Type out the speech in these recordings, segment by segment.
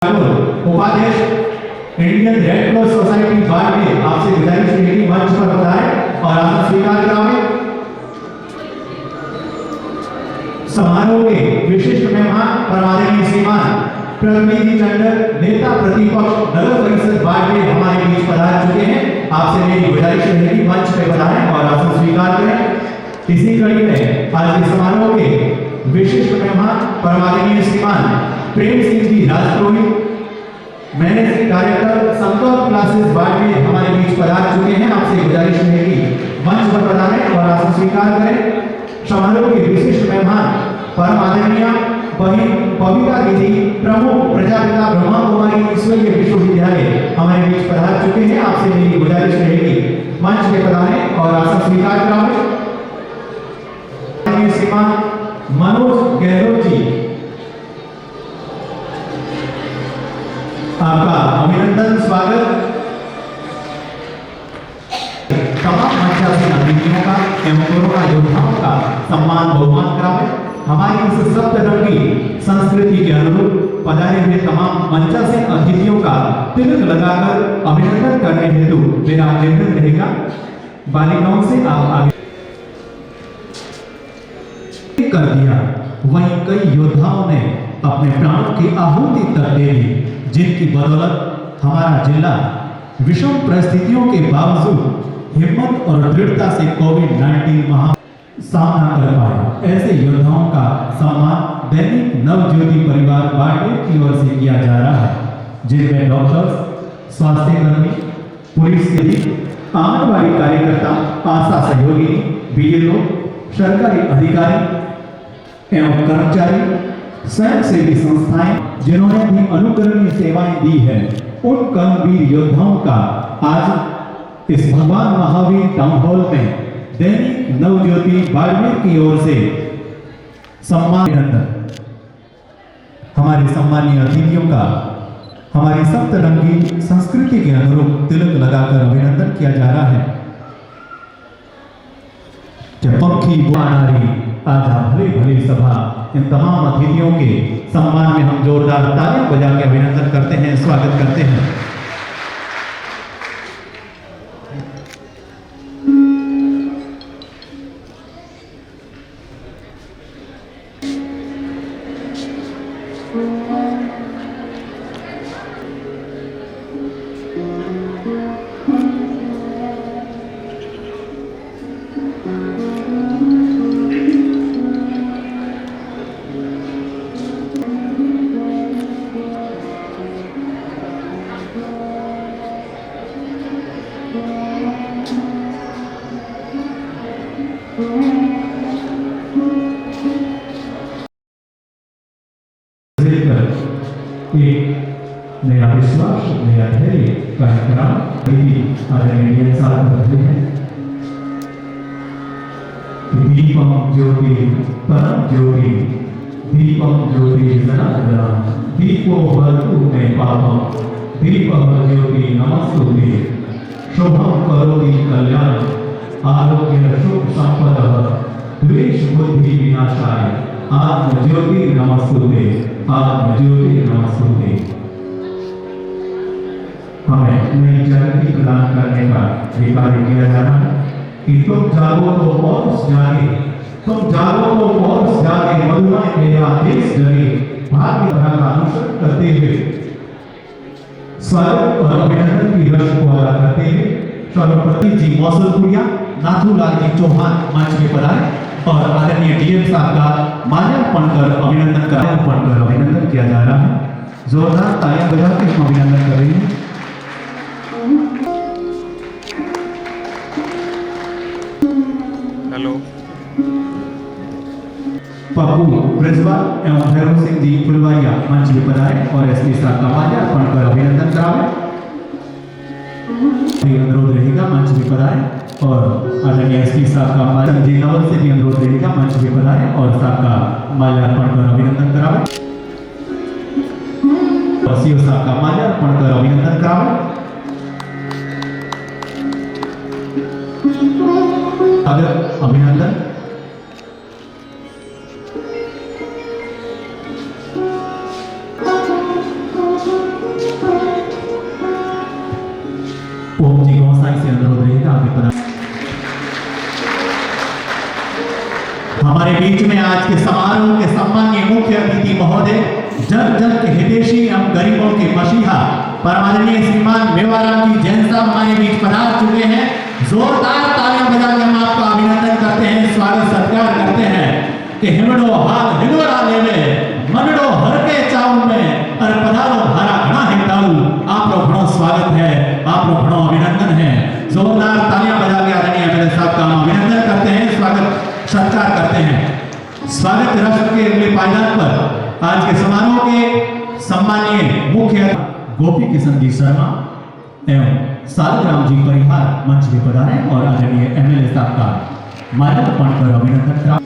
उपाध्यक्ष Indian red cross society बाढ़ में आपसे गुजारिश रहेगी मंच पर बताएं और आसन स्वीकार कराएं। समारोह के विशिष्ट मेहमान परमादरणीय श्रीमान प्रतिनिधि टंडन नेता प्रतिपक्ष नगर परिषद बाढ़ में हमारे बीच पधार चुके हैं। आपसे मेरी गुजारिश रहेगी मंच पर बताएं और आसन स्वीकार करें। इसी कड़ी में आज के समारोह के विशिष्ट मेहमान परमादरणीय श्रीमान प्रेम सिंह जी राजपुरोहित मैनेजिंग डायरेक्टर संकल्प क्लासेस बाढ़ में हमारे बीच पधार चुके हैं। आपसे गुजारिश रहेगी मंच पर पधारें और आसन स्वीकार करें। समारोह के विशिष्ट मेहमान परम आदरणीय बहन बबीता दीदी प्रमुख प्रजापिता ब्रह्मा कुमारी ईश्वरीय विश्वविद्यालय हमारे बीच पधार चुके हैं। आपसे मेरी गुजारिश रहेगी मंच पे पधारें और आसन स्वीकार कराएं। श्रीमान मनोज गहलोत जी आपका अभिनंदन स्वागत। तमाम मंचासीन अतिथियों का एवं कोरोना योद्धाओं का सम्मान बहुमान करावे। हमारी इस सप्तरंगी संस्कृति के अनुरूप पधारे हुए तमाम मंचासीन अतिथियों का तिलक लगाकर अभिनंदन करने हेतु मेरा निवेदन रहेगा। बालिकाओं से आप आगे कर दिया, वहीं कई योद्धाओं ने अपने प्राणों की आहुति तक दे दी, जिनकी बदौलत हमारा जिला विषम परिस्थितियों के बावजूद हिम्मत और दृढ़ता से कोविड-19 महामारी सामना कर पाए। ऐसे योद्धाओं का सम्मान दैनिक नवज्योति परिवार बाड़मेर की ओर से किया जा रहा है, जिनमें डॉक्टर्स, स्वास्थ्य कर्मी, पुलिस के आंगनबाड़ी कार्यकर्ता, आशा सहयोगी, बीएलओ, सरकारी अधिकारी एवं कर्मचारी, स्वयंसेवी संस्थाएं जिन्होंने भी अनुकरणीय सेवाएं दी है, उन कर्मवीर योद्धाओं का आज इस भगवान महावीर टाउन हॉल में दैनिक नवज्योति बाड़मेर की ओर से सम्मान। हमारे सम्मानीय अतिथियों का हमारी सप्तरंगी संस्कृति के अनुरूप तिलक लगाकर अभिनंदन किया जा रहा है। पक्षी नारी आज भले भले सभा, इन तमाम अतिथियों के सम्मान में हम जोरदार तालियां बजा के अभिनंदन करते हैं, स्वागत करते हैं। नया विश्वास, नया धैर्य कार्यक्रम आदरणीय साथ रखते हैं। दीपम ज्योति परम ज्योति, दीपम ज्योति सनातन, दीपो भरतु में पापम, दीपम ज्योति नमस्तुते, शुभम करोति कल्याण, आरोग्य सुख संपदः, द्वेष बुद्धि विनाशाय, आत्म ज्योति नमस्तुते, आत्म ज्योति नमस्तुते। हमें नई जागृति प्रदान करने का ये कार्य किया जा रहा है कि तुम जागो तो पौरुष जागे, तुम जागो तो पौरुष जागे, मधुमय मेरा देश जगे। भाग्य का अनुसरण करते हुए स्वागत और अभिनंदन की रस को अदा करते हुए सर्वप्रति जी मौसलपुरिया नाथूलाल जी चौहान मंच में पधारे और आदरणीय डीएम साहब का माल्यार्पण कर अभिनंदन किया जा रहा है। जोरदार तालियां बजा के हम अभिनंदन कर रहे हैं। हेलो पप्पू ब्रजवाल एवं भैरव सिंह जी फुलवारिया मंच में पधारे और एसपी साहब का माल्यार्पण कर अभिनंदन करावे। अनुरोध रहेगा मंच में पधारे और आदरणीय एसपी साहब का माल्यार्पण नवल से भी अनुरोध रहेगा मंच में पधारे और साहब का माल्यार्पण कर अभिनंदन करावे। सीओ साहब का माल्यार्पण कर अभिनंदन करावे। अगर अभिनंदन साईं से अनुरोध रहेगा आगे पधारें। हमारे बीच में आज के समारोह के सम्माननीय मुख्य अतिथि महोदय, जन जन के हितैषी एवं गरीबों के मसीहा परमादरणीय श्रीमान मेवाराम जी जैन साहब हमारे बीच पधार चुके हैं। जोरदार तालियां बजा के हम आपका अभिनंदन करते हैं, स्वागत सत्कार करते हैं कि हिमड़ो हाल हिलोरा लेवे मनड़ो हर के चाऊ में और पधारो हरा घना है ताऊ। आप लोग घणो स्वागत है, आप लोग घणो अभिनंदन है। जोरदार तालियां बजा के आदरणीय एमएलए साहब का हम अभिनंदन करते हैं, स्वागत सत्कार करते हैं। स्वागत राष्ट्र के अगले पायदान पर आज के समारोह के सम्माननीय मुख्य गोपी किशन जी शर्मा एवं सालग्राम जी परिहार मंच पे पधारे और आदरणीय एमएलए साहब का माल्यार्पण कर अभिनंदन करा।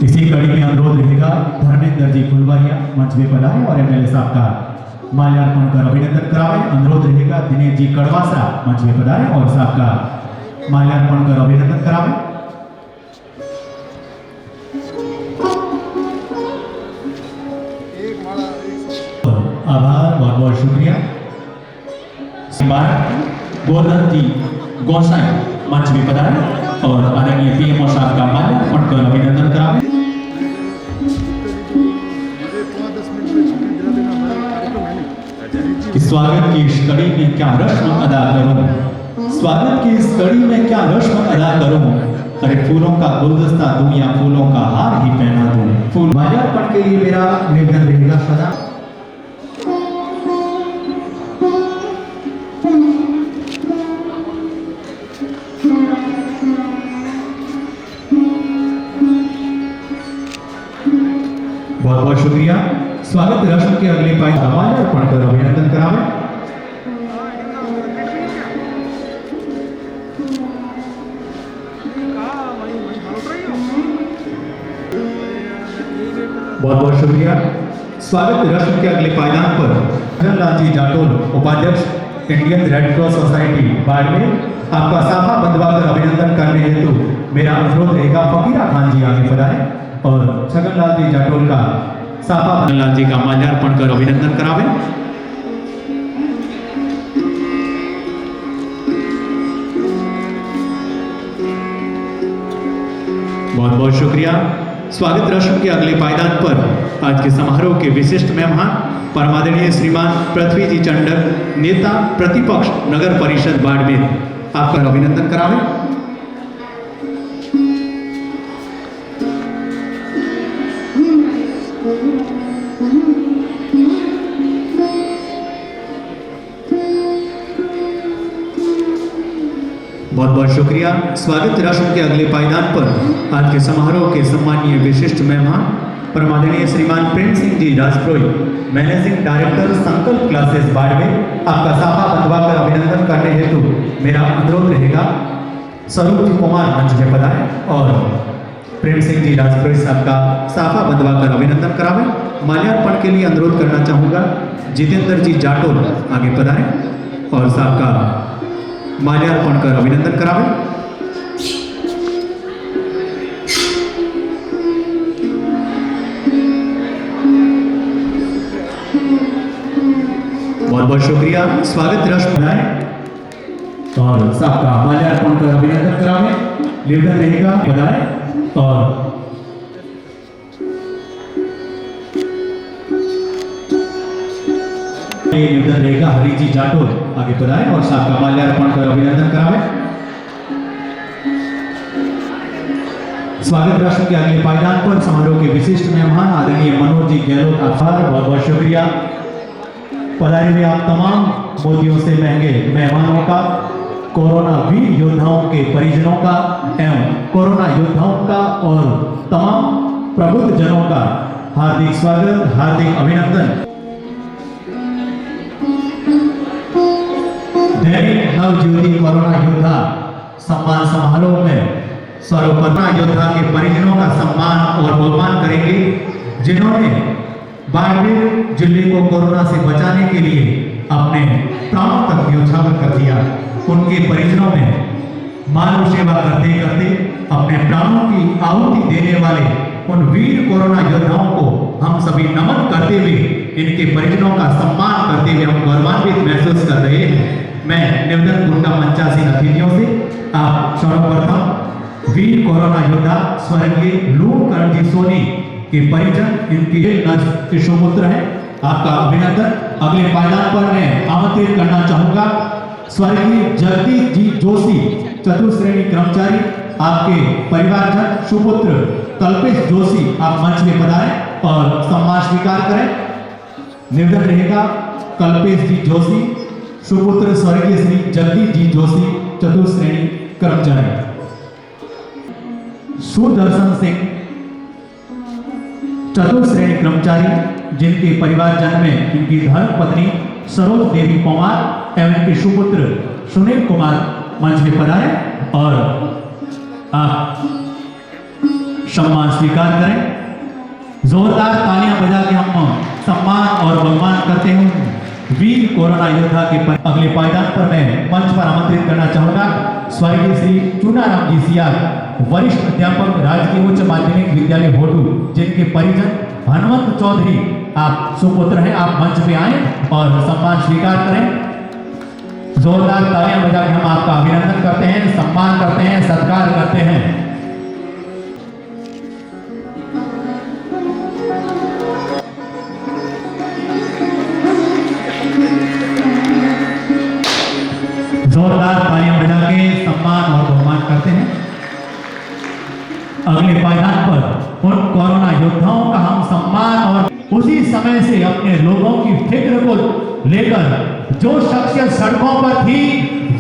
इसी कड़ी में अनुरोध रहेगा धर्मेंद्र जी फुलवारिया मंच पे पधारे और एमएलए साहब का माल्यार्पण कर अभिनंदन करावे। अनुरोध रहेगा दिनेश जी कड़वासा मंच पे पधारे और साहब का माल्यार्पण कर अभिनंदन करावे। आभार, बहुत बहुत शुक्रिया। गोवर्धन जी गोसाई मंच में पधारे और आदरणीय पीएमओ साहब का माल्यार्पण कर अभिनंदन करावे। स्वागत की इस कड़ी में क्या रस्म अदा करूं, स्वागत की इस कड़ी में क्या रस्म अदा करूं, अरे फूलों का गुलदस्ता दूं या फूलों का हार ही पहना दूं। फूल माल्यार्पण के लिए मेरा निवेदन रहेगा सदा बहुत बहुत शुक्रिया। स्वागत रस्म के अगले पायदान माल्यार्पण कर अभिनंदन करावे। बहुत बहुत शुक्रिया। स्वागत रस्म के अगले पायदान पर जगनलाल जी जाटोल उपाध्यक्ष Indian red cross society Barmer आपका साफा बंधवाकर अभिनंदन करने हेतु मेरा अनुरोध रहेगा फकीरा खान जी आगे पधारे और छगनलाल जी जाटोल का साफा छगनलाल जी का माल्यार्पण कर अभिनंदन करावे। बहुत बहुत शुक्रिया। स्वागत रस्म के अगले पायदान पर आज के समारोह के विशिष्ट मेहमान परमादरणीय श्रीमान पृथ्वी जी चंडक नेता प्रतिपक्ष नगर परिषद बाड़मेर आपका अभिनंदन करावे। बहुत बहुत शुक्रिया। स्वागत रस्म के अगले पायदान पर आज के समारोह के सम्माननीय विशिष्ट मेहमान परमादरणीय श्रीमान प्रेम सिंह जी राजप्रोई मैनेजिंग डायरेक्टर संकल्प क्लासेस बाड़मेर आपका साफा बंधवाकर अभिनंदन करने हेतु मेरा अनुरोध रहेगा स्वरूप जी कुमार मंच में पधारे और प्रेम सिंह जी राजप्रोई साहब का साफा बंधवाकर अभिनंदन करावे। माल्यार्पण के लिए अनुरोध करना चाहूँगा जितेंद्र जी जाटोल आगे पधारे और साहब का माल्यार्पण कर अभिनंदन करावे। बहुत बहुत शुक्रिया। स्वागत रस्म बनाए और साहब का माल्यार्पण कर अभिनंदन करावे। निवेदन रहेगा पधारे और निवेदन रहेगा हरि जी जाटोल आगे पधारे और साहब का माल्यार्पण कर अभिनंदन करावे। स्वागत रस्म के अगले पायदान पर समारोह के विशिष्ट मेहमान आदरणीय मनोज जी गहलोत आभार, बहुत बहुत शुक्रिया। पधारे हुए आप तमाम मोदियों से महंगे मेहमानों का, कोरोना वीर योद्धाओं के परिजनों का एवं कोरोना योद्धाओं का और तमाम प्रबुद्ध जनों का हार्दिक स्वागत, हार्दिक अभिनंदन। दैनिक नवज्योति कोरोना योद्धा सम्मान समारोह में कोरोना योद्धा के परिजनों का सम्मान और बहुमान करेंगे जिन्होंने बाड़मेर जिले को कोरोना से बचाने के लिए अपने प्राणों तक न्यौछावर कर दिया। उनके परिजनों में मानव सेवा करते करते अपने प्राणों की आहुति देने वाले उन वीर कोरोना योद्धाओं को हम सभी नमन करते हुए इनके परिजनों का सम्मान करते हुए हम गौरवान्वित महसूस कर रहे हैं। मैं निवेदन करूंगा मंचासीन अतिथियों से, आप सर्वप्रथम वीर कोरोना योद्धा स्वर्गीय लूण करण जी सोनी के परिजन, इनके सुपुत्र हैं, आपका अभिनंदन। अगले पायदान पर मैं आमंत्रित करना चाहूंगा स्वर्गीय जगदीश जी जोशी, चतुश्रेणी कर्मचारी, आपके परिवारजन सुपुत्र कल्पेश जोशी, आप मंच में पधारें और सम्मान स्वीकार करें। निवेदन रहेगा कल्पेश जी जोशी, सुपुत्र स्वर्गीय श्री जगदीश जी जोशी, चतुश्रेणी कर्मचारी। सुदर्शन सिंह, चतुश्रेणी कर्मचारी, जिनके परिवारजन में इनकी धर्म पत्नी सरोज देवी पवार एवं इनके सुपुत्र सुनील कुमार मंच में पधारे और आप सम्मान स्वीकार करें। जोरदार तालियां बजा के हम सम्मान और बहमान करते हैं वीर कोरोना योद्धा के अगले पायदान पर मैं मंच पर आमंत्रित करना चाहूंगा स्वर्गीय श्री चुनाराम जी सियार, वरिष्ठ अध्यापक, राजकीय उच्च माध्यमिक विद्यालय होटू, जिनके परिजन हनुमंत चौधरी, आप सुपुत्र हैं, आप मंच पे आए और सम्मान स्वीकार करें। जोरदार तालियां बजा के हम आपका अभिनंदन करते हैं, सम्मान करते हैं, सत्कार करते हैं। जोरदार तालियां बजा के सम्मान और बहुमान करते हैं। अगले पायदान पर उन कोरोना योद्धाओं का हम सम्मान और उसी समय से अपने लोगों की फिक्र को लेकर जो शख्सियत सड़कों पर थी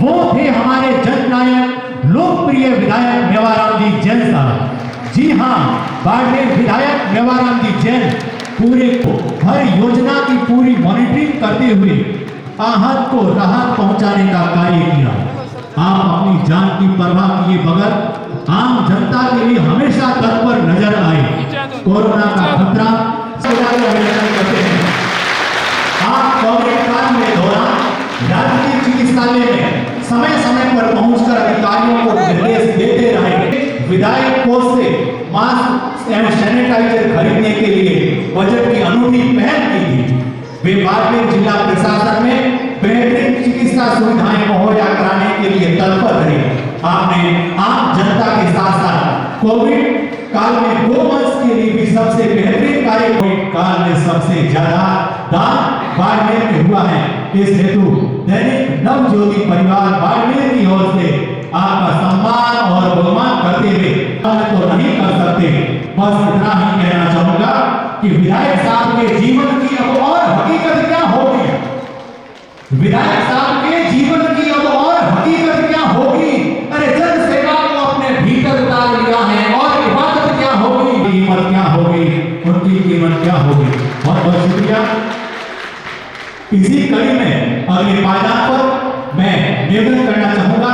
वो थे हमारे जननायक लोकप्रिय विधायक मेवाराम जी जैन साहब। जी हाँ, बाड़मेर विधायक मेवाराम जी जैन पूरे हर योजना की पूरी मॉनिटरिंग करते हुए आहत को राहत पहुंचाने का कार्य किया। आप अपनी जान की परवाह किए बगैर आम जनता के लिए हमेशा तत्पर नजर आए। कोरोना का खतरा करते हैं। आप कोविड काल में दौरान राजकीय चिकित्सालय में समय समय पर पहुंचकर अधिकारियों को निर्देश देते रहे। विधायक कोष से मास्क एवं सैनिटाइजर खरीदने के लिए बजट की अनूठी पहल की थी। वे बाड़मेर जिला प्रशासन में बेहतरीन चिकित्सा सुविधाएं मुहैया कराने के लिए तत्पर रहे। आपने आम जनता के साथ साथ कोविड काल में गोवंश के लिए भी सबसे बेहतरीन कार्य, कोविड काल में सबसे ज्यादा दान बाड़मेर में हुआ है। इस हेतु दैनिक नवज्योति परिवार बाड़मेर की ओर से आपका सम्मान और बहुमान करते हुए तो नहीं कर सकते। बस इतना ही कहना चाहूंगा कि विधायक साहब के जीवन की अब और हकीकत क्या होगी, विधायक साहब के जीवन की अब और हकीकत क्या होगी। अरे जन सेवा को अपने भीतर उतार लिया है और इबादत क्या होगी, कीमत क्या होगी, उनकी कीमत क्या होगी। बहुत बहुत शुक्रिया। इसी कड़ी में अगले पायदान पर मैं निवेदन करना चाहूंगा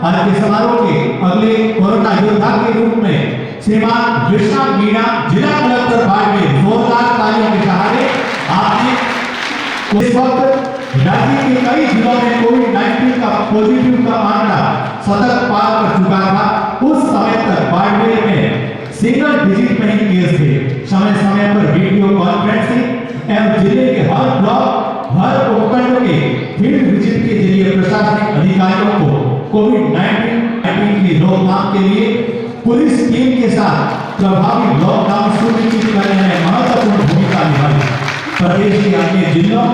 आज के समारोह के अगले कोरोना योद्धा के रूप में श्रीमान विश्वनाथ मीणा, जिला कलेक्टर बाड़मेर, जोरदार तालियों के सहारे आपने इस वक्त राज्य के कई जिलों में कोविड-19 का पॉजिटिव का आंकड़ा सतत पार कर चुका था। उस समय तक बाड़मेर में सिंगल डिजिट में ही केस थे। समय समय पर वीडियो कॉन्फ्रेंसिंग एवं जिले के हर ब्लॉक, हर उपखंड के फील्ड विजिट के जरिए प्रशासनिक अधिकारियों को कोविड-19 की रोकथाम के लिए पुलिस टीम के साथ प्रभावी लॉकडाउन सुनिश्चित करने में महत्वपूर्ण भूमिका निभाई। प्रदेश के अन्य जिलों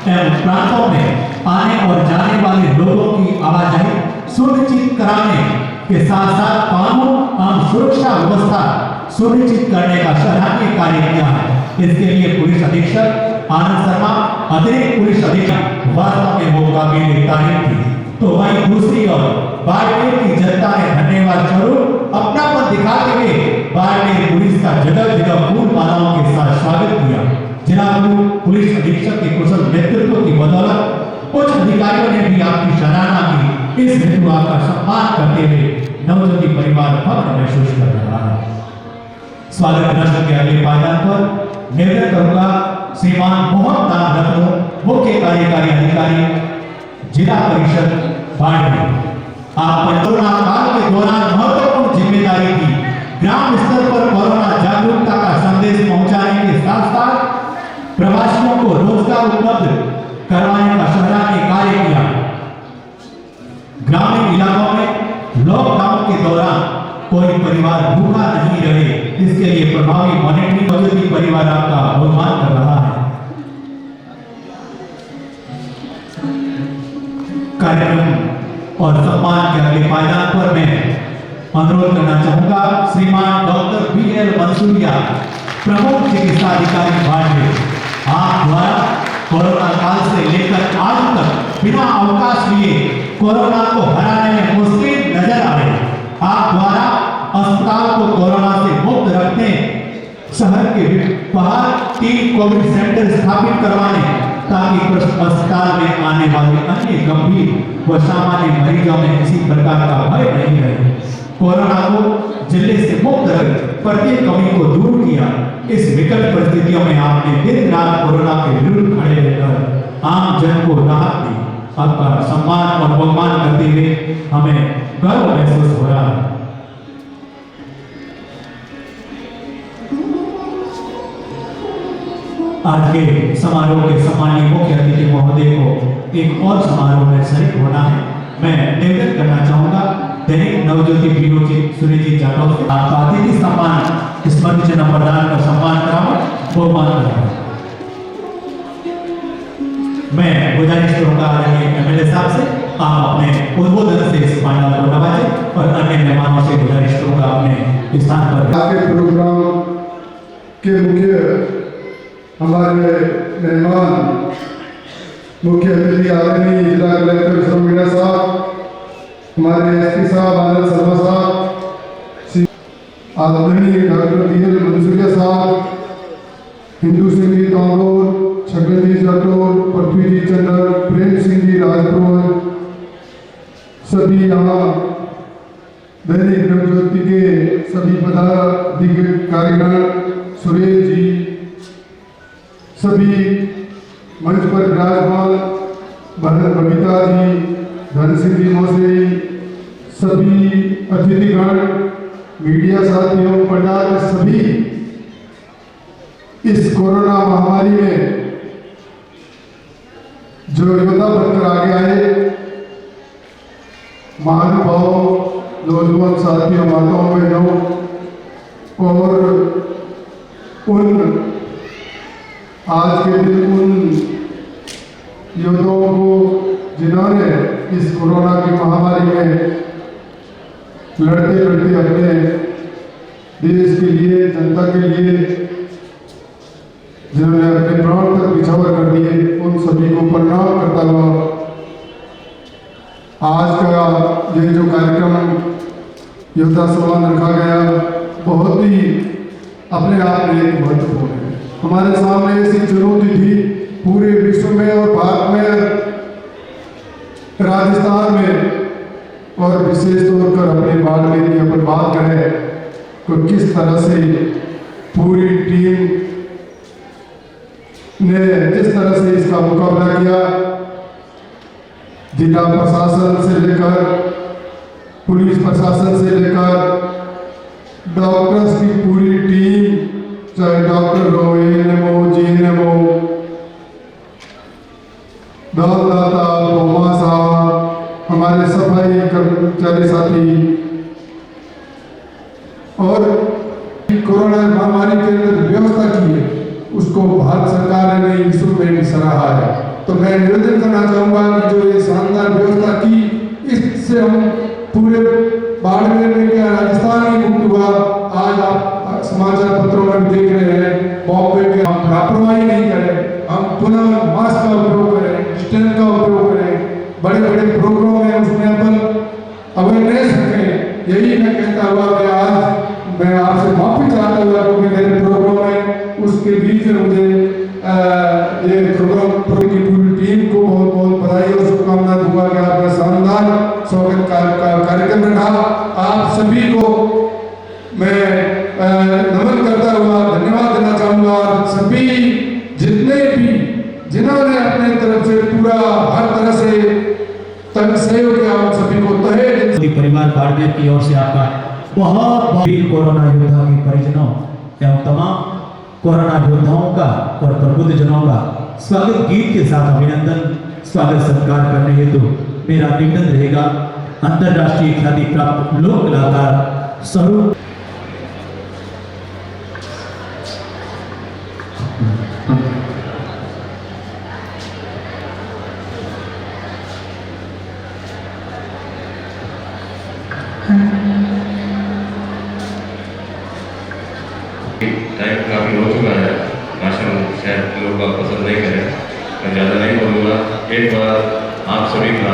एवं प्रांतों में आने और जाने वाले लोगों की आवाजाही सुनिश्चित कराने के साथ साथ कानून एवं सुरक्षा व्यवस्था सुनिश्चित करने का सराहनीय कार्य किया है। इसके लिए पुलिस अधीक्षक आनंद शर्मा, अतिरिक्त पुलिस अधीक्षक, वास्तव में वो काबिल तारीफ थी। तो वहीं दूसरी ओर बाड़मेर की जनता ने धन्यवाद स्वरूप अपनापन दिखाते हुए बाड़मेर पुलिस का जगह जगह फूल मालाओं के साथ स्वागत किया। जनाब पुलिस अधीक्षक के कुशल नेतृत्व की बदौलत उच्च अधिकारियों ने भी आपकी सराहना की। इस हेतु आपका सम्मान करते हुए नवज्योति परिवार फख्र महसूस कर रहा है। स्वागत दर्शन के अगले पायदान पर निवेदन करूंगा श्रीमान मोहन दान रत्न, मुख्य कार्यकारी अधिकारी, जिला परिषद बाड़मेर। आप कोरोना काल के दौरान महत्वपूर्ण जिम्मेदारी थी। ग्राम स्तर पर कोरोना जागरूकता का संदेश पहुंचाने के साथ साथ प्रवासियों को को रोजगार उपलब्ध करवाने का सराहनीय कार्य किया। ग्रामीण इलाकों में लॉकडाउन के दौरान कोई परिवार भूखा नहीं रहे, इसके लिए प्रभावी मॉनिटरिंग पद्धति परिवार आपका बहुमान कर रहा है। कार्यक्रम और सम्मान के अगले पायदान पर मैं अनुरोध करना चाहूंगा श्रीमान डॉक्टर बी.एल. मंसूरिया, प्रमुख चिकित्सा अधिकारी बाड़मेर। आप द्वारा कोरोना काल से लेकर आज तक बिना अवकाश लिए कोरोना को हराने में मुश्किल नजर आ रहे। आप द्वारा अस्पताल को कोरोना से मुक्त रखने, शहर के बाहर 3 कोविड सेंटर स्थापित करवाने, ताकि अस्पताल में आने वाले अन्य गंभीर व सामान्य मरीजों में किसी प्रकार का भय नहीं रहे। कोरोना को जिले से मुक्त रख प्रत्येक कमी को दूर किया। इस विकट परिस्थितियों में आपने दिन रात कोरोना के विरुद्ध खड़े रहकर आम जन को राहत दी। आपका सम्मान और बहुमान करते हुए हमें गर्व महसूस हो रहा है। आज के समारोह के सम्मानीय मुख्य अतिथि महोदय को एक और समारोह में शरीक होना है। मैं निवेदन करना चाहूंगा दैनिक नवज्योति ब्यूरो चीफ सुरेश जाटव से आपका अतिथि सम्मान स्मृति चिन्ह प्रदान कर सम्मान कराओ, बहुमान कराओ। मैं गुजारिश करूंगा आदरणीय एमएलए साहब से आप अपने उद्बोधन से इस पांडाल को नवाजें और अन्य मेहमानों से गुजारिश करूंगा अपने स्थान पर। आगे प्रोग्राम के मुख्य हमारे मेहमान मुख्य अतिथि आदरणीय जिला कलेक्टर विश्व मीणा साहब, हमारे एसपी साहब आनंद शर्मा साहब, आदरणीय डॉक्टर बी.एल. मंसूरिया साहब, हिंदू सिंह जी तोमर, छगन जी जाटौर, पृथ्वी जी चंदर, प्रेम सिंह जी राजपुर, सभी यहाँ दैनिक नवज्योति के सभी पदाधिकारीगण, सुरेश जी, सभी मंच पर विराजमान बबीता जी, धन सिंह जी मौसी, सभी अतिथिगण, मीडिया साथियों, पंडाल सभी इस कोरोना महामारी में जो योद्धा बनकर आगे आए, महानुभावों, नौजवान साथियों, माताओं बहनों और उन आज के दिन उन योद्धाओं को जिन्होंने इस कोरोना की महामारी में लड़ते लड़ते अपने देश के लिए, जनता के लिए जिन्होंने अपने प्राण तक निछावर कर दिए, उन सभी को प्रणाम करता हुआ आज का ये जो कार्यक्रम योद्धा सम्मान रखा गया बहुत ही अपने आप में एक महत्वपूर्ण है। हमारे सामने ऐसी चुनौती थी पूरे विश्व में और भारत में, राजस्थान में और विशेष तौर पर अपने बाड़मेर की अपन बात करें तो किस तरह से पूरी टीम ने किस तरह से इसका मुकाबला किया। जिला प्रशासन से लेकर पुलिस प्रशासन से लेकर डॉक्टर्स की पूरी टीम, चाहे डॉक्टर हो, एएनएम, जीएनएम, दाता, बोमा साहब, हमारे सफाई कर्मचारी साथी और कोरोना महामारी के अंदर व्यवस्था की है उसको भारत सरकार ने विश्व में भी सराहा है। तो मैं निवेदन करना चाहूँगा कि जो ये शानदार व्यवस्था की, इससे हम पूरे बाड़मेर में क्या राजस्थान ही मुक्त हुआ। आज आप समाचार पत्रों में देख रहे हैं बॉम्बे के, हम लापरवाही नहीं करें, हम पुनः मास्क का उपयोग करें, डिस्टेंस का उपयोग करें, बड़े बड़े प्रोग्राम है उसमें अपन अवेयरनेस रखें। यही मैं कहता हुआ कि आज मैं आपसे माफी चाहता हुआ क्योंकि मेरे प्रोग्राम है उसके बीच में मुझे ये प्रोग्राम की पूरी टीम को बहुत बहुत बधाई और शुभकामना दूंगा कि आपने शानदार स्वागत कार्यक्रम रखा। आप सभी को मैं नमन करता हुआ धन्यवाद देना चाहूँगा। सभी जितने भी जिन्होंने अपने तरफ से पूरा हर तरह से सहयोग किया उन सभी को तहे परिवार बाड़मेर की ओर से आपका बहुत कोरोना योद्धा के परिजनों एवं तमाम कोरोना योद्धाओं का और प्रबुद्ध जनों का स्वागत गीत के साथ अभिनंदन स्वागत सत्कार करने हेतु मेरा निवेदन रहेगा अंतरराष्ट्रीय ख्याति प्राप्त लोक कलाकार स्वरूप टाइम काफ़ी हो चुका है, भाषण शायद लोग बात पसंद नहीं करें, मैं ज़्यादा नहीं बोलूँगा। एक बार आप सभी का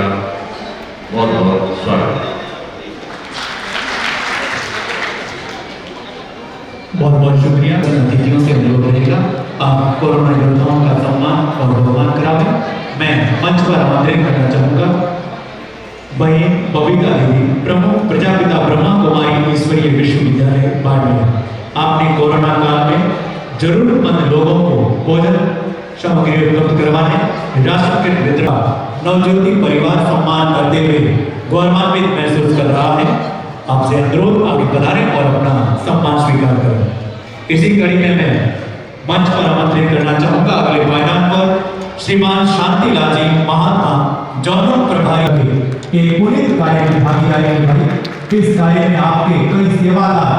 बहुत बहुत स्वागत। बहुत बहुत शुक्रिया। अतिथियों से अनुरोध रहेगा आप कोरोना योद्धाओं का सम्मान और बहुमान करावें। मैं मंच पर आमंत्रित करना चाहूँगा बहन बबीता देवी, प्रमुख प्रजापिता ब्रह्मा कुमारी ईश्वरीय विश्वविद्यालय बाड़मेर। आपने कोरोना काल में जरूरतमंद लोगों को भोजन सामग्री उपलब्ध करवाने, राशन किट वितरण, नवज्योति परिवार सम्मान करते हुए गौरवान्वित महसूस कर रहा है। आपसे अनुरोध आगे बढ़ाने और अपना सम्मान स्वीकार करें। इसी कड़ी में मैं मंच पर आमंत्रित करना चाहूंगा अगले पायदान पर श्रीमान शांतिलाल जी महात्मा जौनपुर प्रभारी के एक पुनीत कार्य में भागीदारी निभाई। इस कार्य में आपके कई सेवादार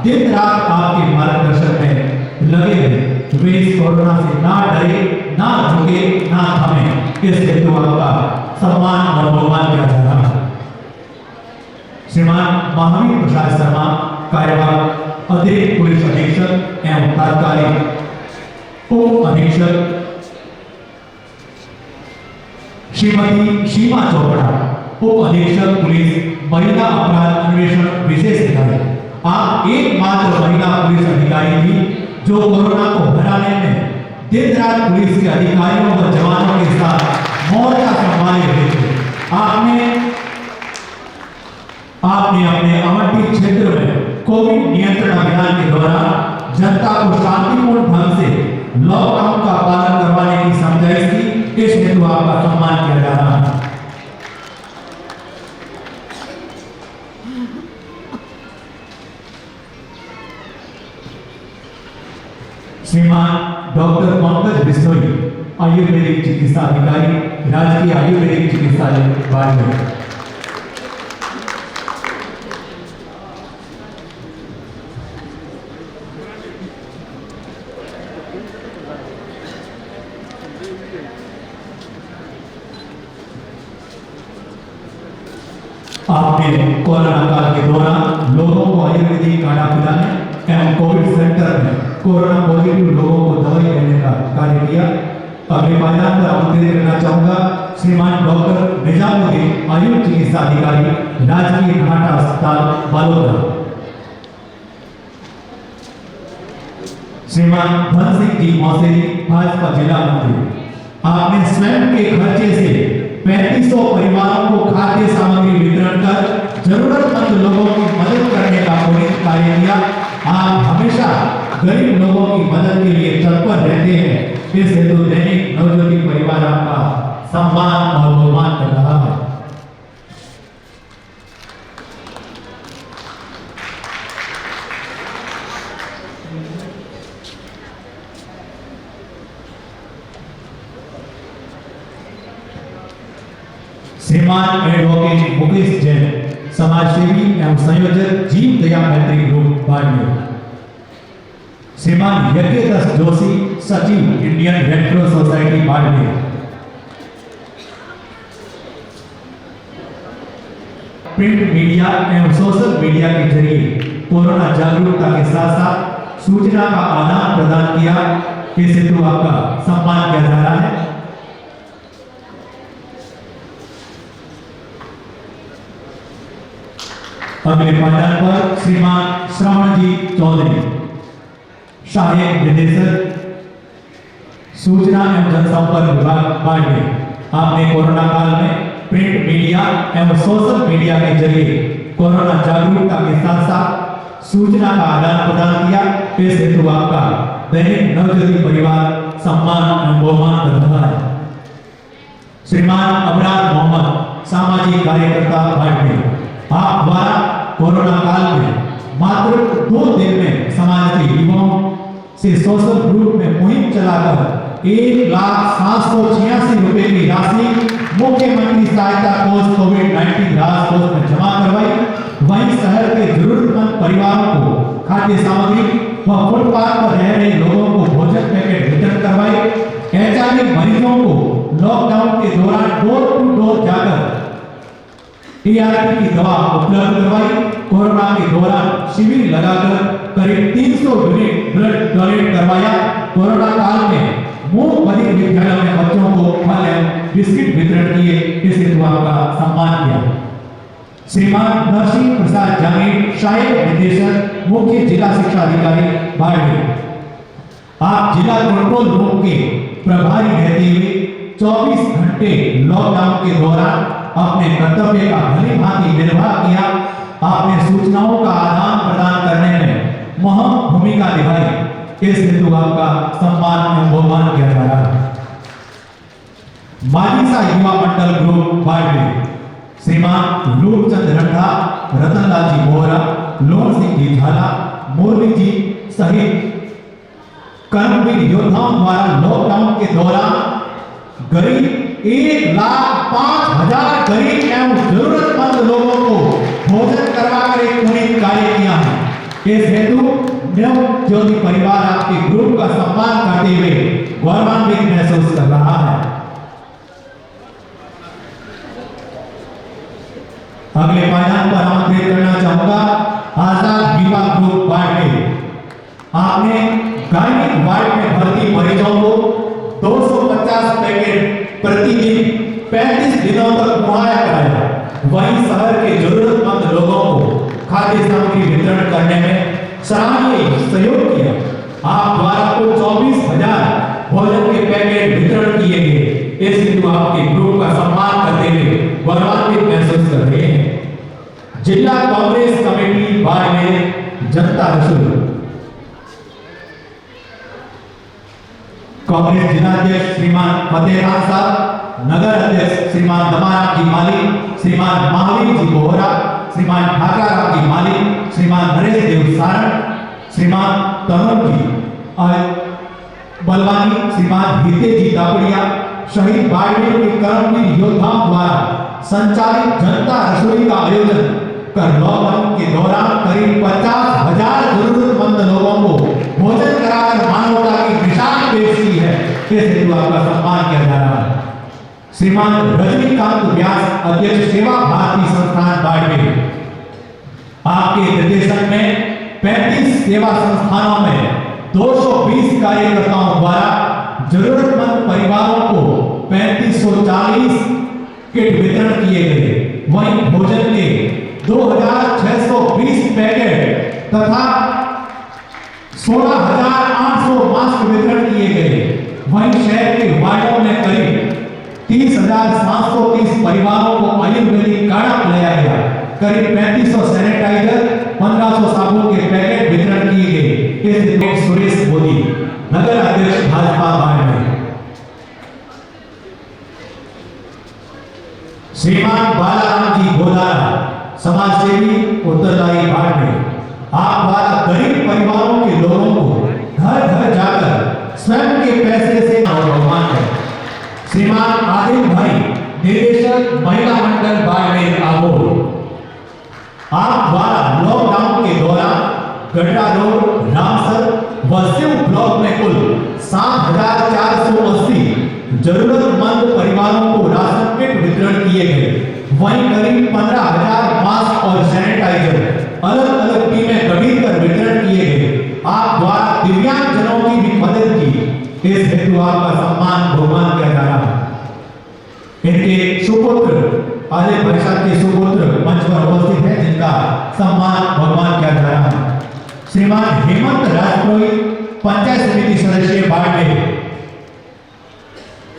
दिन रात आपके मार्गदर्शन में लगे हैं। वे इस कोरोना से ना डरे, ना झुके, ना थमे। इस हेतु आपका सम्मान और बहुमान किया जा रहा है। श्रीमान महावीर प्रसाद शर्मा, कार्यवाहक अतिरिक्त पुलिस अधीक्षक एवं तात्कालिक उप अधीक्षक, श्रीमती सीमा चोपड़ा, उप अधीक्षक पुलिस महिला अपराध अन्वेषण विशेष इकाई। आप एकमात्र महिला पुलिस अधिकारी थी जो कोरोना को हराने में दिन रात पुलिस के अधिकारियों व जवानों के साथ मोर्चा संभाले हुए थे। आपने अपने आवंटित क्षेत्र में कोविड नियंत्रण अभियान के दौरान जनता को शांतिपूर्ण ढंग से लॉकडाउन का पालन करवाने की समझाइश की। इस हेतु आपका सम्मान किया जा रहा है। श्रीमान डॉक्टर पंकज बिश्नोई, आयुर्वेदिक चिकित्सा अधिकारी, राजकीय आयुर्वेदिक चिकित्सालय बाड़मेर। आपने कोरोना काल के दौरान लोगों को आयुर्वेदिक काढ़ा पिलाने एवं कोविड सेंटर में कोरोना पॉजिटिव लोगों को दवाई देने का कार्य किया। अगले पायदान पर आमंत्रित करना चाहूंगा श्रीमान डॉक्टर निजामुद्दीन, आयुष चिकित्सा अधिकारी, राजकीय घाटा अस्पताल बालोदा। श्रीमान धन सिंह जी मौसेरी, भाजपा जिला मंत्री। आपने स्वयं के खर्चे से 3500 परिवारों को खाद्य सामग्री वितरण कर जरूरतमंद लोगों की मदद करने का पुनीत कार्य किया। आप हमेशा गरीब लोगों की मदद के लिए तत्पर रहते हैं। इस हेतु दैनिक नवज्योति परिवार आपका सम्मान और बहुमान कर रहा है। श्रीमान एडवोकेट मुकेश जैन, समाजसेवी एवं संयोजक जीव दया मैत्री ग्रुप बाड़मेर। श्रीमान यज्ञदास जोशी, सचिव Indian red cross society Barmer. Print media एवं सोशल मीडिया के जरिए कोरोना जागरूकता के साथ साथ सूचना का आदान प्रदान किया। इस हेतु आपका सम्मान किया जा रहा है। अगले पायदान पर श्रीमान श्रवण जी चौधरी, सहायक निदेशक सूचना एवं जनसंपर्क विभाग बाड़मेर। आपने कोरोना काल में प्रिंट मीडिया एवं सोशल मीडिया के जरिए कोरोना जागरूकता के साथ साथ सूचना का आदान प्रदान किया। इस हेतु आपका दैनिक नवज्योति परिवार सम्मान एवं बहुमान कर रहा है। श्रीमान अबरार मोहम्मद, सामाजिक कार्यकर्ता बाड़मेर। आप द्वारा कोरोना काल में मात्र 2 दिन में समाज के युवाओं से सोशल ग्रुप में मुहिम चलाकर 1,786 रुपए की राशि मुख्यमंत्री सहायता कोष कोविड-19 राहत कोष में जमा करवाई। वहीं शहर के जरूरतमंद परिवारों को खाद्य सामग्री व फुटपाथ पर रह रहे लोगों को भोजन पैकेट वितरण करवाए। HIV मरीजों को लॉकडाउन के दौरान डोर टू डोर जाकर TRP की दवा उपलब्ध करवाई। कोरोना के दौरान शिविर लगाकर करीब 300 यूनिट ब्लड डोनेट करवाया। कोरोना काल में मूक बधिर विद्यालयों में बच्चों को फल एवं बिस्किट वितरण किए। इस हेतु आपका सम्मान किया। श्रीमान नरसिंह प्रसाद जांगीर, सहायक निदेशक मुख्य जिला शिक्षा अधिकारी बाड़मेर, आप जिला कंट्रोल रूम के प्रभारी रहते हुए 24 घंटे लॉकडाउन के दौरान अपने कर्तव्य का भली भांति निर्वाह किया। आपने सूचनाओं का आदान प्रदान करने में महम भूमिका निभाई। इस हेतु आपका सम्मान एवं बहुमान किया जा रहा है। मालिसा युवा मंडल ग्रुप बाड़मेर, श्रीमान रूपचंद रंधा, रतनलाल जी बोहरा, लोन सिंह जी झाला, मुरली जी सहित कर्मवीर योद्धाओं द्वारा लॉकडाउन के दौरान करीब 1,05,000 गरीब एवं जरूरतमंद लोगों को भोजन करवाकर एक पुनीत कार्य किया है। इस हेतु नव ज्योति परिवार आपके ग्रुप का सम्मान करते हुए गौरवान्वित महसूस कर रहा है। अगले पायदान पर आमंत्रित करना चाहूंगा आजाद युवा ग्रुप बाड़मेर। आपने गायनिक वार्ड में भर्ती मरीजों को 250 पैकेट प्रतिदिन 35 दिनों तक मुहैया कराया। वहीं शहर के जरूरतमंद लोगों को खाद्य सामग्री वितरण करने में सराहनीय सहयोग किया। आप द्वारा कुल 24,000 भोजन के पैकेट वितरण किए गए। इस हेतु आपके ग्रुप का सम्मान करते हुए गौरवान्वित महसूस कर रहे हैं। जिला कांग्रेस कमेटी बाड़मेर जनता रसूल, कांग्रेस जिलाध्यक्ष श्रीमान फतेह खान साहब, नगर अध्यक्ष श्रीमान दमाराम जी माली, श्रीमान महावीर जी बोहरा, श्रीमान ठाकराराम जी माली, श्रीमान नरेश देव सारण, श्रीमान तरुण जी बलवानी, श्रीमान हिते जी दापड़िया, शहीद बाड़मेर के कर्मवीर योद्धाओं द्वारा संचालित जनता रसोई का आयोजन कर लॉकडाउन के दौरान करीब 50,000 जरूरतमंद लोगों को भोजन कराकर मानवता की मिसाल पेश की है। इस हेतु आपका सम्मान किया जा रहा है। श्रीमान रजनीकांत व्यास, अध्यक्ष सेवा भारती संस्थान बाड़मेर, आपके निर्देशन में 35 सेवा संस्थानों में 220 कार्यकर्ताओं द्वारा जरूरतमंद परिवारों को 3540 किट वितरण किए गए। वहीं भोजन के 2,620 पैकेट तथा 16,800 मास्क वितरण किए गए। वहीं शहर के वार्डों में करीब 30,730 परिवारों को आयुर्वेदिक काढ़ा पिलाया गया। करीब 3500 सैनिटाइजर, 1500 साबुन के पैकेट वितरण किए गए। इस दिन सुरेश मोदी, नगर अध्यक्ष भाजपा बाड़मेर, श्रीमान बालाराम जी गोदारा, समाज सेवी उत्तरदायी बाड़मेर, आप द्वारा गरीब परिवारों के लोगों को घर घर जाकर स्वयं के पैसे से भगवान है। श्रीमान आदिल भाई, निदेशक महिला मंडल बाड़मेर आबोर, आप द्वारा लॉकडाउन के दौरान गड्ढा रोड, रामसर व शिव ब्लॉक में कुल 7,480 जरूरतमंद परिवारों को राशन किट वितरण किए गए। वहीं करीब 15,000 मास्क और सैनिटाइजर अलग अलग टीमें गठित कर वितरण किए गए। आप द्वारा दिव्यांग जनों की भी मदद की। इस हेतु आपका सम्मान बहुमान किया जा रहा है। इनके सुपुत्र आदिल भाई साहब के सुपुत्र मंच पर उपस्थित हैं, जिनका सम्मान बहुमान किया जा रहा है। श्रीमान हेमंत राजपुरोहित, पंचायत समिति सदस्य बाड़मेर,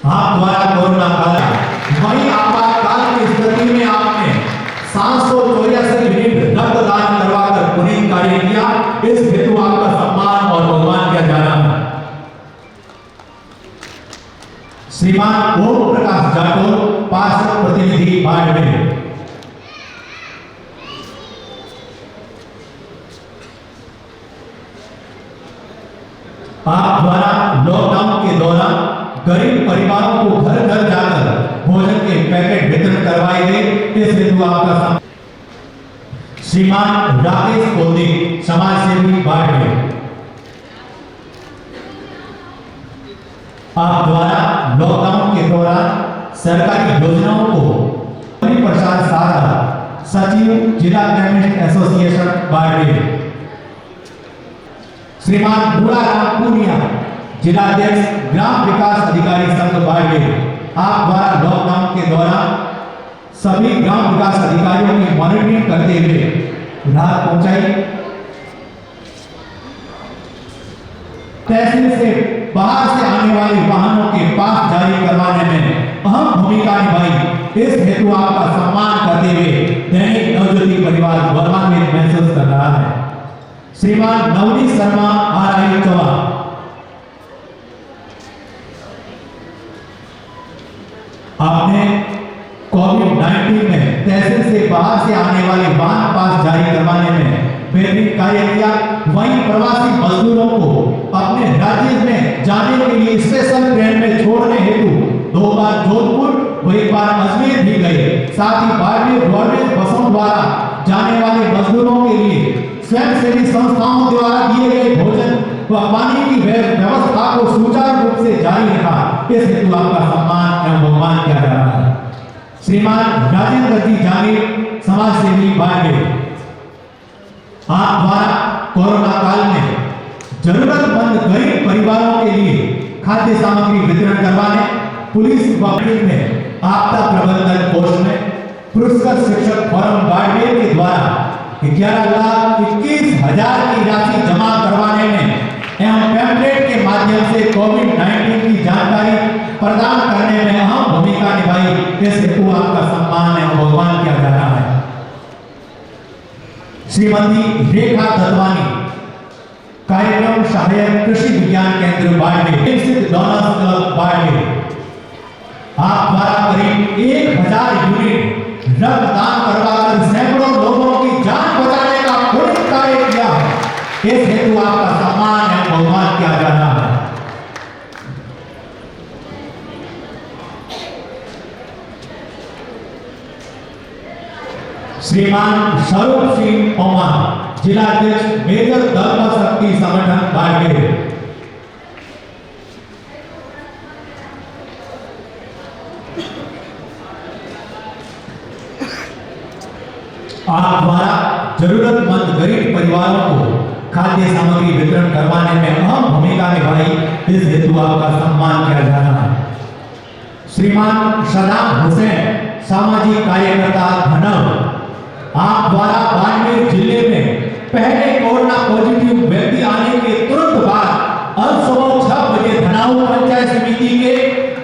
आप द्वारा कोरोना काल वहीं आपातकाल की स्थिति में आपने 784 यूनिट रक्तदान करवाकर पुनीत कार्य किया। इस हेतु आपका सम्मान और बहुमान किया जा रहा है। श्रीमान ओम प्रकाश जाटोर, पार्षद प्रतिनिधि बाड़मेर, आप द्वारा लॉकडाउन के दौरान गरीब परिवारों को घर घर जाकर भोजन के पैकेट वितरण करवाए गए। इस हेतु आपका श्रीमान राकेश कोदी, समाज सेवी बाड़मेर, आप द्वारा लॉकडाउन के दौरान सरकारी योजनाओं को प्रसाद सारदा, सचिव जिला केमिस्ट एसोसिएशन बाड़मेर, श्रीमान बुलाराम पूनिया, जिलाध्यक्ष ग्राम विकास अधिकारी संघ बाड़मेर, आप द्वारा लॉकडाउन के दौरान सभी ग्राम विकास अधिकारियों की मॉनिटरिंग करते हुए राहत पहुंचाई। तहसील से बाहर से आने वाले वाहनों के पास जारी करवाने में अहम भूमिका निभाई। इस हेतु आपका सम्मान करते हुए दैनिक नवज्योति परिवार गौरवान्वित महसूस कर रहा है। श्रीमान नवनीत शर्मा, RI चौवा, आपने कोविड-19 में तहसील से बाहर से आने वाले वाहन पास जारी करवाने में बेहतरीन कार्य किया। वहीं प्रवासी मजदूरों को अपने राज्य में जाने के लिए स्पेशल ट्रेन में छोड़ने हेतु 2 बार जोधपुर व 1 बार अजमेर भी गए। साथ ही बाड़मेर रोडवेज बसों द्वारा जाने वाले मजदूरों के लिए स्वयंसेवी संस्थाओं द्वारा दिए गए भोजन व पानी की व्यवस्था को सुचारू रूप से जारी रखा। इस हेतु आपका सम्मान एवं बहुमान किया जा रहा है। श्रीमान राजेंद्र जी जागीर, समाज सेवी बाड़मेर, आप द्वारा कोरोना काल में जरूरतमंद गरीब परिवारों के लिए खाद्य सामग्री वितरण करवाने पुलिस विभाग में आपदा प्रबंधन कोष में पुरस्कृत शिक्षक फोरम बाड़मेर के द्वारा 11,21,000 की राशि जमा करवाने में एवं पैम्फलेट के माध्यम से कोविड-19 की जानकारी प्रदान करने में अहम भूमिका निभाई। इस हेतु आपका सम्मान एवं बहुमान किया जा रहा है। श्रीमती रेखा दत्वानी, कार्यक्रम सहायक कृषि विज्ञान केंद्र बाड़मेर स्थित डोनर्स क्लब बाड़मेर, आप द्वारा करीब 1000 यूनिट रक्तदान करवाकर सैकड़ों लोगों की जान बचाने का पुण्य कार्य किया है। इस हेतु आपका सम्मान एवं बहुमान किया जा रहा है। श्रीमान स्वरूप सिंह ओमा, जिलाध्यक्ष मेजर धर्म शक्ति संगठन बाड़मेर, आप द्वारा जरूरतमंद गरीब परिवारों को खाद्य सामग्री वितरण करवाने में अहम भूमिका निभाई। इस हेतु आपका सम्मान किया जा रहा है। श्रीमान सदाम हुसैन, सामाजिक कार्यकर्ता धनव, आप द्वारा बाड़मेर जिले में पहले कोरोना पॉजिटिव व्यक्ति आने के तुरंत बाद सुबह 6 बजे धनाऊ पंचायत समिति के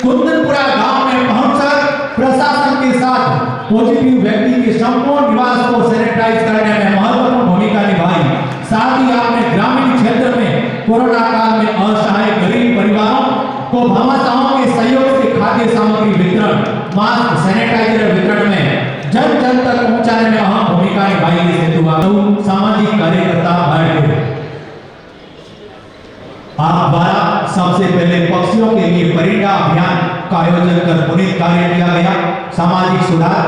कुंदनपुरा गांव में पहुंचकर प्रशासन के साथ पॉजिटिव व्यक्ति के संपूर्ण निवास को सैनिटाइज करने में महत्वपूर्ण भूमिका निभाई। साथ ही आपने ग्रामीण क्षेत्र में कोरोना काल में असहाय गरीब परिवारों को भामाशाहों के सहयोग से खाद्य सामग्री वितरण, मास्क, सैनिटाइजर वितरण में जन जन तक पहुंचाने में अहम भूमिका निभाई। इस हेतु आप सामाजिक कार्यकर्ता बाड़मेर, आप द्वारा सबसे पहले पक्षियों के लिए परिंदा अभियान का आयोजन कर पुनीत कार्य किया गया। सामाजिक सुधार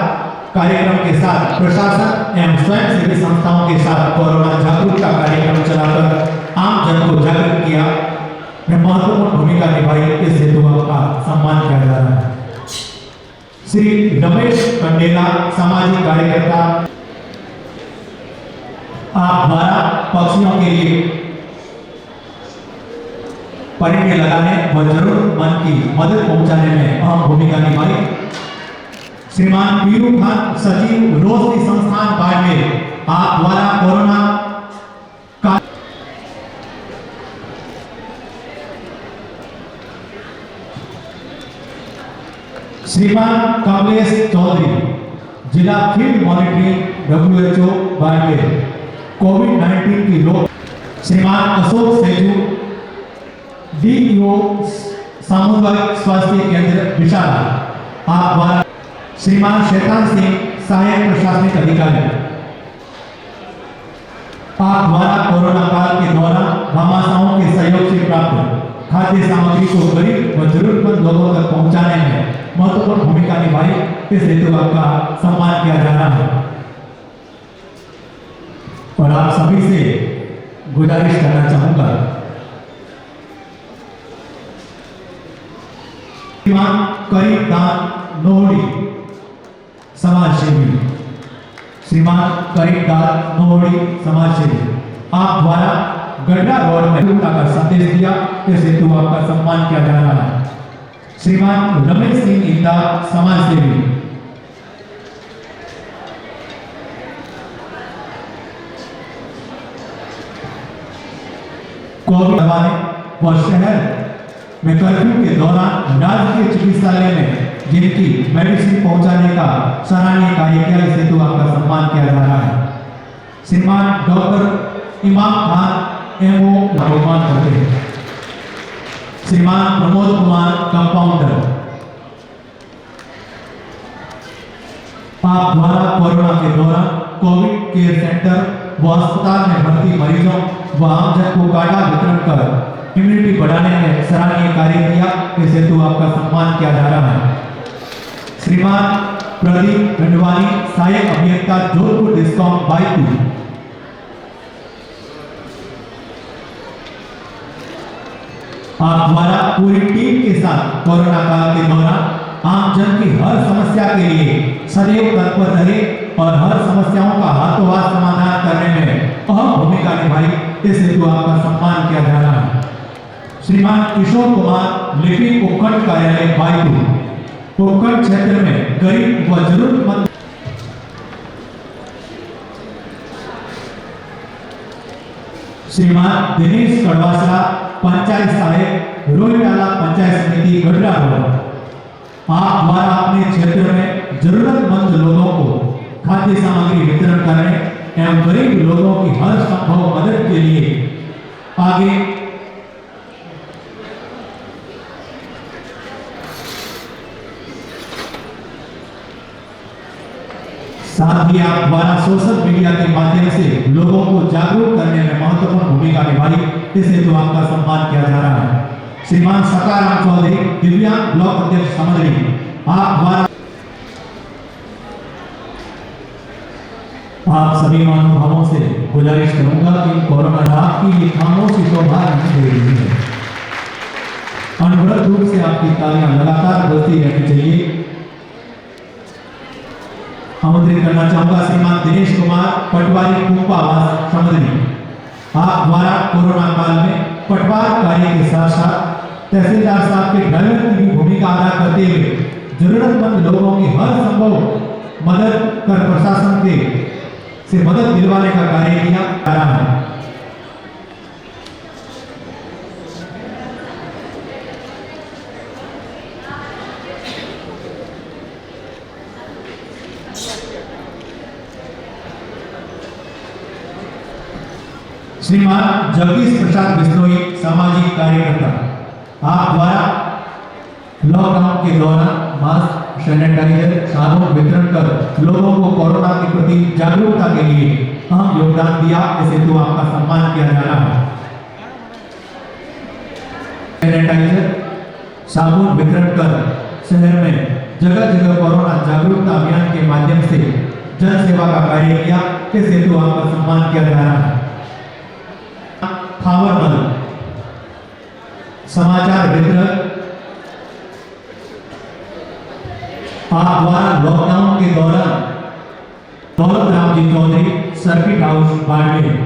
कार्यक्रम के साथ प्रशासन एवं स्वयंसेवी संस्थाओं के साथ कोरोना जागरूकता कार्यक्रम चलाकर आम जन को जागरूक किया, महत्वपूर्ण भूमिका निभाई। इस हेतु आपका सम्मान किया जा रहा है। श्री रमेश कंडेला, सामाजिक कार्यकर्ता, आप द्वारा पक्षियों के लिए परिंदे लगाने व जरूरतमंद की मदद पहुंचाने में अहम भूमिका निभाई। श्रीमान पीरू खान, सचिव रोशनी संस्थान बाड़मेर, आप द्वारा कोरोना का श्रीमान कमलेश चौधरी, जिला फील्ड मॉनिटरिंग WHO बाड़मेर, कोविड-19 की रोक। श्रीमान अशोक सेजू, DEO सामुदायिक स्वास्थ्य केंद्र विशाला, आप द्वारा श्रीमान शैतान सिंह, सहायक प्रशासनिक अधिकारी, आप द्वारा कोरोना काल के दौरान भामाशाहों के सहयोग से प्राप्त खाद्य सामग्री को गरीब व जरूरतमंद लोगों तक पहुंचाने में महत्वपूर्ण भूमिका निभाई, इस हेतु आपका सम्मान किया जा रहा है। और आप सभी से गुजारिश करना चाहूंगा, श्रीमान करीमदान नोहड़ी समाज सेवी, श्रीमान करीमदान नोहड़ी समाज सेवी, आप द्वारा गड्ढा रोड में एकता का संदेश दिया, इस हेतु आपका सम्मान किया जा रहा है। श्रीमान रमेश सिंह इंदा समाज सेवी, कोविड दवाएं व शहर में कर्फ्यू के दौरान राजकीय चिकित्सालय में जिनकी मेडिसिन पहुंचाने का सराहनीय कार्य किया, इस हेतु आपका सम्मान किया जा रहा है। श्रीमान डॉक्टर इमाम खान एमओ भगवान करते हैं, श्रीमान प्रमोद कुमार कंपाउंडर, आप द्वारा कोरोना के दौरान कोविड केयर सेंटर व अस्पताल में भर्ती मरीजों व आमजन को काढ़ा वितरण कर इम्यूनिटी बढ़ाने में सराहनीय कार्य किया, इस हेतु आपका सम्मान किया जा रहा है। श्रीमान प्रदीप गंडवानी सहायक अभियंता जोधपुर डिस्कॉम बाईपुर, आप द्वारा पूरी टीम के साथ कोरोना काल के दौरान आम जन की हर समस्या के लिए सदैव तत्पर रहे और हर समस्याओं का हाथों हाथ समाधान करने में अहम भूमिका निभाई, इस हेतु आपका सम्मान किया जा रहा है। श्रीमान किशोर कुमार लिपिक उपखंड कार्यालय बाईपुर, उपखंड क्षेत्र में गरीब व जरूरतमंद, श्रीमान दिनेश कड़वासरा पंचायत सहायक रोईडाला पंचायत समिति गढ़ा रोड, आप द्वारा अपने क्षेत्र में जरूरतमंद लोगों को खाद्य सामग्री वितरण करने एवं गरीब लोगों की हर संभव मदद के लिए आगे साथ ही आप द्वारा सोशल मीडिया के माध्यम से लोगों को जागरूक करने में महत्वपूर्ण भूमिका निभाई, इस हेतु आपका सम्मान किया जा रहा है। श्रीमान सकाराम चौधरी दिव्यांग ब्लॉक अध्यक्ष समझी, आप द्वारा आप सभी महानुभावों से गुजारिश करूंगा कि कोरोना रात की ये खामोशी शोभा नहीं दे रही है, अनवरत रूप से आपकी तालियां लगातार बजती रहनी चाहिए। आमंत्रित करना चाहूंगा श्रीमान दिनेश कुमार पटवारी कुंपावास समझी, आप द्वारा कोरोना काल में पटवार कार्य के साथ साथ तहसीलदार साहब के ड्राइवर की भी भूमिका अदा करते हुए जरूरतमंद लोगों की हर संभव मदद कर प्रशासन के से मदद दिलवाने का कार्य किया जा रहा है। श्रीमान जगदीश प्रसाद बिश्नोई सामाजिक कार्यकर्ता, आप द्वारा लॉकडाउन के दौरान मास्क, सैनिटाइजर, साबुन वितरण कर लोगों को कोरोना के प्रति जागरूकता के लिए अहम योगदान दिया, इस हेतु आपका सम्मान किया जा रहा है। सैनिटाइजर, साबुन वितरण कर शहर में जगह जगह कोरोना जागरूकता अभियान के माध्यम से जन सेवा का कार्य किया, इस हेतु आपका सम्मान किया जा रहा है। थावरमल समाचार वितरक, आप द्वारा लॉकडाउन के दौरान दौलत राम जी चौधरी सर्किट हाउस बाड़मेर,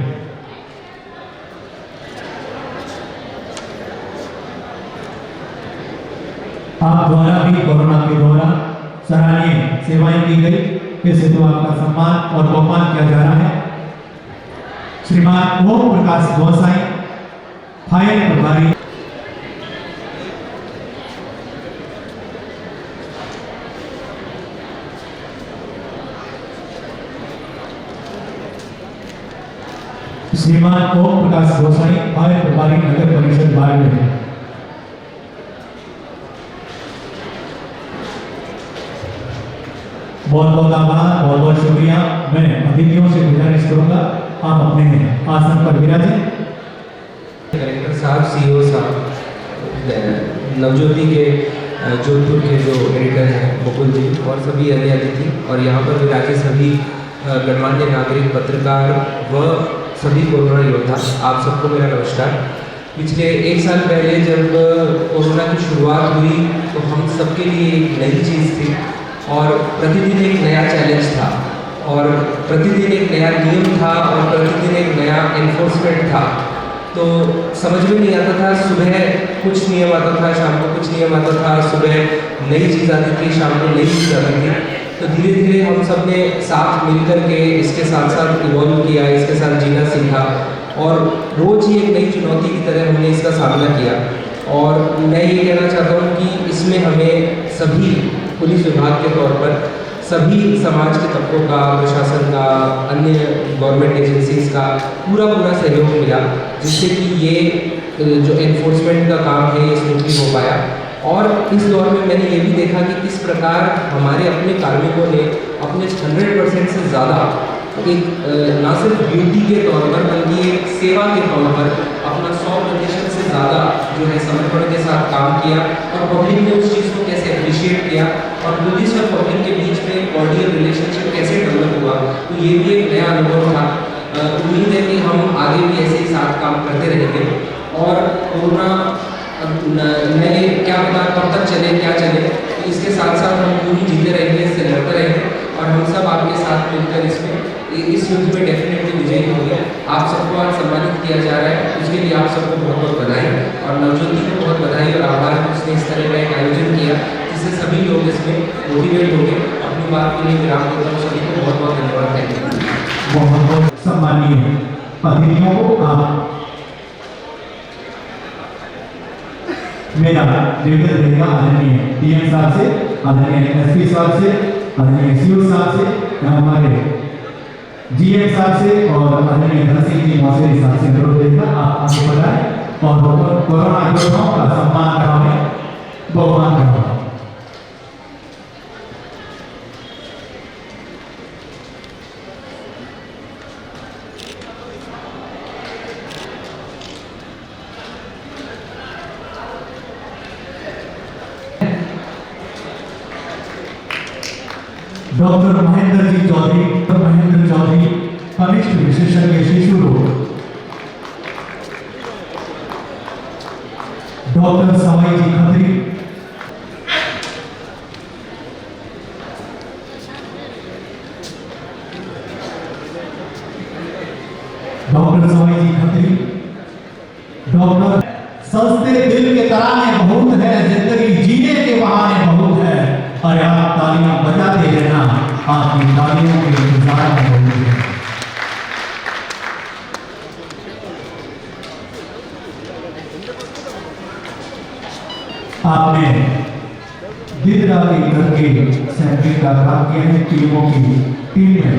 आप द्वारा भी कोरोना के दौरान सराहनीय सेवाएं की गई, इस हेतु आपका सम्मान और बहुमान किया जा रहा है। श्रीमान ओम प्रकाश गोसाई फायर प्रभारी, श्रीमान ओम प्रकाश गोसाई फायर प्रभारी नगर परिषद बाड़मेर, बहुत बहुत आभार, बहुत बहुत शुक्रिया। मैं अतिथियों से गुजारिश करूंगा आप अपने आसन पर विराजें। कलेक्टर साहब, सीओ साहब, नवज्योति के जोधपुर के जो एडिटर हैं मुकुल जी और सभी अन्य अतिथि और यहाँ पर विराजे सभी गणमान्य नागरिक पत्रकार व सभी कोरोना योद्धा, आप सबको मेरा नमस्कार। पिछले 1 साल पहले जब कोरोना की शुरुआत हुई तो हम सबके लिए एक नई चीज़ थी और प्रतिदिन एक नया चैलेंज था और प्रतिदिन एक नया नियम था और प्रतिदिन एक नया एनफोर्समेंट था। तो समझ में नहीं आता था, सुबह कुछ नियम आता था, शाम को कुछ नियम आता था, सुबह नई चीज़ आती थी, शाम को नई चीज़ आती थी। तो धीरे धीरे हम सब ने साथ मिलकर के इसके साथ साथ इवॉल्व किया, इसके साथ जीना सीखा और रोज़ ही एक नई चुनौती की तरह हमने इसका सामना किया। और मैं ये कहना चाहता हूँ कि इसमें हमें सभी पुलिस विभाग के तौर पर सभी समाज के तबकों का, प्रशासन का, अन्य गवर्नमेंट एजेंसीज़ का पूरा सहयोग मिला, जिससे कि ये जो एनफोर्समेंट का काम है ये स्मूथली हो पाया। और इस दौर में मैंने ये भी देखा कि किस प्रकार हमारे अपने कार्मिकों ने अपने 100% से ज़्यादा एक ना सिर्फ ड्यूटी के तौर पर बल्कि एक सेवा के तौर पर अपना 100% से ज़्यादा जो है समर्पण के साथ काम किया और पब्लिक ने उस चीज़ को कैसे अप्रिशिएट किया और पुलिस और पब्लिक के बीच में कॉर्डियल रिलेशनशिप कैसे डेवलप हुआ। तो ये भी एक नया अनुभव था। उम्मीद है कि हम आगे भी ऐसे ही साथ काम करते रहेंगे और कोरोना नए क्या पता कब तक चले क्या चले, तो इसके साथ साथ हम पूरी जीते रहेंगे, इससे लड़ते रहेंगे और हम सब आपके साथ मिलकर इस युद्ध में डेफिनेटली विजयी होंगे। आप सबको आज सम्मानित किया जा रहा है, उसके लिए आप सबको बहुत बहुत बधाई और नवज्योति को बहुत बधाई और आभार कि उसने इस तरह का एक आयोजन किया जिससे सभी लोग इसमें मोटिवेट होंगे। अपनी बात के लिए विराम देता हूँ, सभी को बहुत बहुत धन्यवाद। Thank you. बहुत बहुत सम्मानीय अतिथियों को आप मेरा निवेदन रहेगा आदरणीय डीएम साहब से, आदरणीय एसपी साहब से, आदरणीय सीओ साहब से, हमारे जीएम साहब से और आदरणीय धन सिंह जी मौसेरी साहब से अनुरोध रहेगा आप आगे बढ़ाएं और कोरोना योद्धाओं का सम्मान कराएं, बहुमान कराएं। डॉक्टर महेंद्र जी चौधरी, कनिष्ठ विशेषज्ञ शिशु रोग, डॉक्टर सवाई जी खत्री, डॉक्टर सस्ते दिल के तराने बहुत है, जिंदगी जीने के बहाने बहुत है। अरे आप तालियां बजाते रहना, आपकी तालियों के इंतजार में बहुत है। आपने दिन रात एक करके सैंपलिंग का काम किया है, टीमों की टीम है।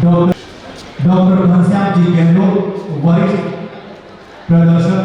डॉक्टर घनश्याम जी गहलोत, वरिष्ठ प्रदर्शक